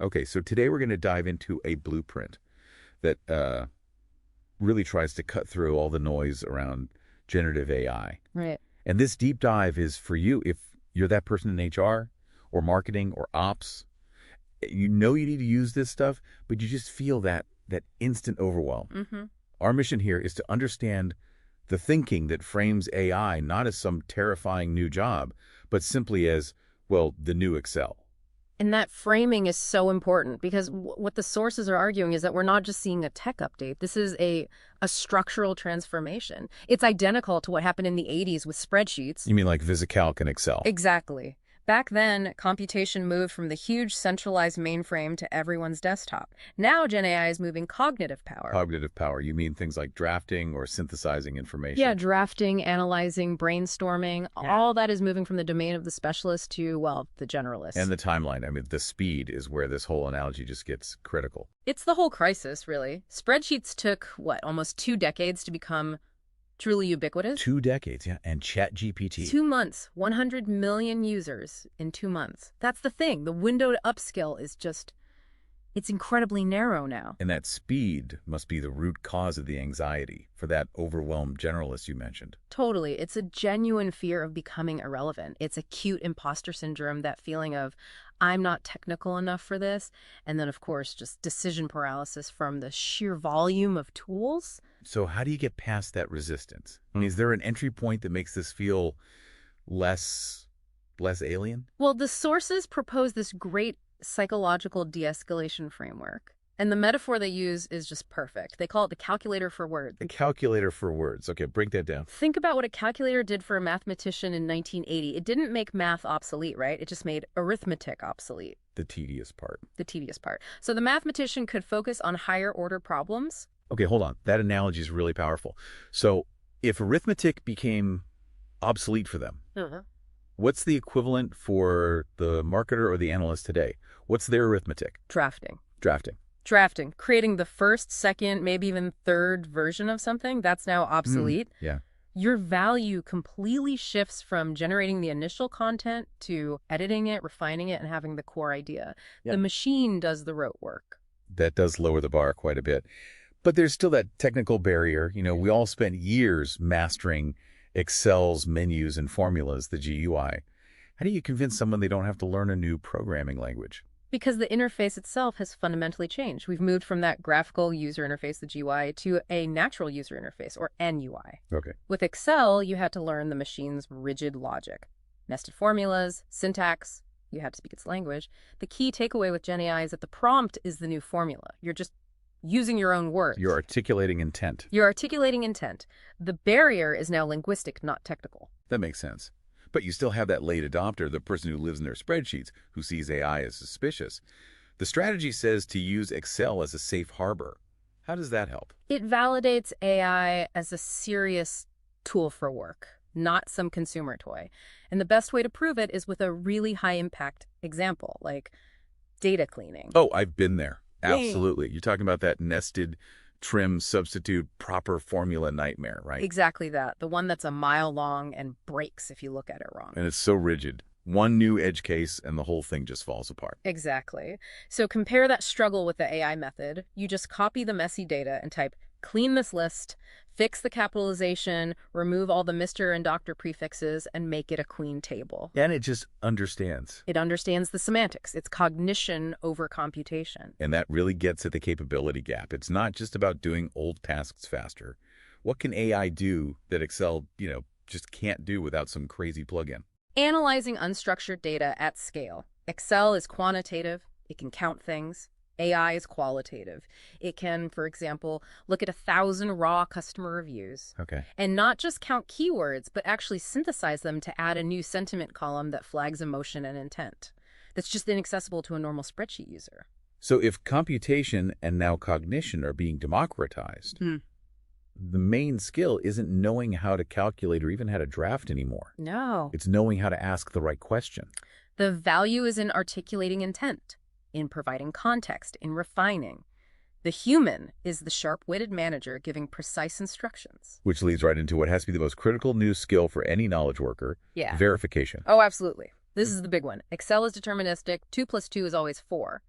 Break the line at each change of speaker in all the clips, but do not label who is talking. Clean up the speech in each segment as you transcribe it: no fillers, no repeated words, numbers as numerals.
Okay, so today we're going to dive into a blueprint that really tries to cut through all the noise around generative AI.
Right.
And this deep dive is for you if you're that person in HR or marketing or ops. You know you need to use this stuff, but you just feel that instant overwhelm.
Mm-hmm.
Our mission here is to understand the thinking that frames AI not as some terrifying new job, but simply as, well, the new Excel.
And that framing is so important because what the sources are arguing is that we're not just seeing a tech update. This is a structural transformation. It's identical to what happened in the 80s with spreadsheets.
You mean like VisiCalc and Excel?
Exactly. Back then, computation moved from the huge centralized mainframe to everyone's desktop. Now, Gen AI is moving cognitive power.
Cognitive power. You mean things like drafting or synthesizing information?
Yeah, drafting, analyzing, brainstorming, all that is moving from the domain of the specialist to, well, the generalist.
And the timeline. I mean, the speed is where this whole analogy just gets critical.
It's the whole crisis, really. Spreadsheets took, almost 2 decades to become truly ubiquitous.
2 decades, yeah. And ChatGPT.
2 months, 100 million users in 2 months. That's the thing. The window to upskill is just, it's incredibly narrow now.
And that speed must be the root cause of the anxiety for that overwhelmed generalist you mentioned.
Totally. It's a genuine fear of becoming irrelevant. It's acute imposter syndrome, that feeling of, I'm not technical enough for this. And then, of course, just decision paralysis from the sheer volume of tools.
So how do you get past that resistance? I mean, is there an entry point that makes this feel less alien?
Well, the sources propose this great psychological de-escalation framework. And the metaphor they use is just perfect. They call it the calculator for words.
The calculator for words. Okay, break that down.
Think about what a calculator did for a mathematician in 1980. It didn't make math obsolete, right? It just made arithmetic obsolete.
The tedious part.
The tedious part. So the mathematician could focus on higher order problems.
Okay, hold on. That analogy is really powerful. So if arithmetic became obsolete for them, what's the equivalent for the marketer or the analyst today? What's their arithmetic?
Drafting.
Drafting.
Creating the first, second, maybe even third version of something, that's now obsolete.
Yeah.
Your value completely shifts from generating the initial content to editing it, refining it, and having the core idea.
Yeah.
The machine does the rote work.
That does lower the bar quite a bit. But there's still that technical barrier. You know, we all spent years mastering Excel's menus and formulas, the GUI. How do you convince someone they don't have to learn a new programming language?
Because the interface itself has fundamentally changed. We've moved from that graphical user interface, the GUI, to a natural user interface, or NUI.
Okay.
With Excel, you had to learn the machine's rigid logic. Nested formulas, syntax, you had to speak its language. The key takeaway with Gen AI is that the prompt is the new formula. You're just using your own words.
You're articulating intent.
The barrier is now linguistic, not technical.
That makes sense. But you still have that late adopter, the person who lives in their spreadsheets, who sees AI as suspicious. The strategy says to use Excel as a safe harbor. How does that help?
It validates AI as a serious tool for work, not some consumer toy. And the best way to prove it is with a really high-impact example, like data cleaning.
Oh, I've been there. Absolutely. You're talking about that nested, trim, substitute, proper formula nightmare, right?
Exactly that. The one that's a mile long and breaks if you look at it wrong.
And it's so rigid. One new edge case and the whole thing just falls apart.
Exactly. So compare that struggle with the AI method. You just copy the messy data and type, clean this list, fix the capitalization, remove all the Mr. and Dr. prefixes, and make it a clean table.
And it just understands.
It understands the semantics. It's cognition over computation.
And that really gets at the capability gap. It's not just about doing old tasks faster. What can AI do that Excel, just can't do without some crazy plugin?
Analyzing unstructured data at scale. Excel is quantitative. It can count things. AI is qualitative. It can, for example, look at 1,000 raw customer reviews.
Okay.
And not just count keywords, but actually synthesize them to add a new sentiment column that flags emotion and intent. That's just inaccessible to a normal spreadsheet user.
So if computation and now cognition are being democratized, the main skill isn't knowing how to calculate or even how to draft anymore.
No.
It's knowing how to ask the right question.
The value is in articulating intent, in providing context, in refining. The human is the sharp-witted manager giving precise instructions.
Which leads right into what has to be the most critical new skill for any knowledge worker, verification.
Oh, absolutely. This is the big one. Excel is deterministic. 2 + 2 is always 4.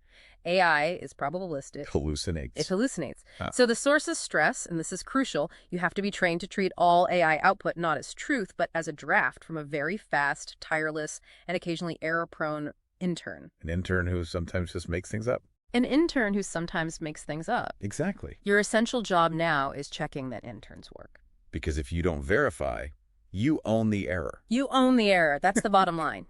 AI is probabilistic. It
Hallucinates.
hallucinates.
Huh.
So the source is stress, and this is crucial. You have to be trained to treat all AI output not as truth, but as a draft from a very fast, tireless, and occasionally error-prone intern.
An intern who sometimes just makes things up.
An intern who sometimes makes things up.
Exactly.
Your essential job now is checking that interns work.
Because if you don't verify, you own the error.
You own the error. That's the bottom line.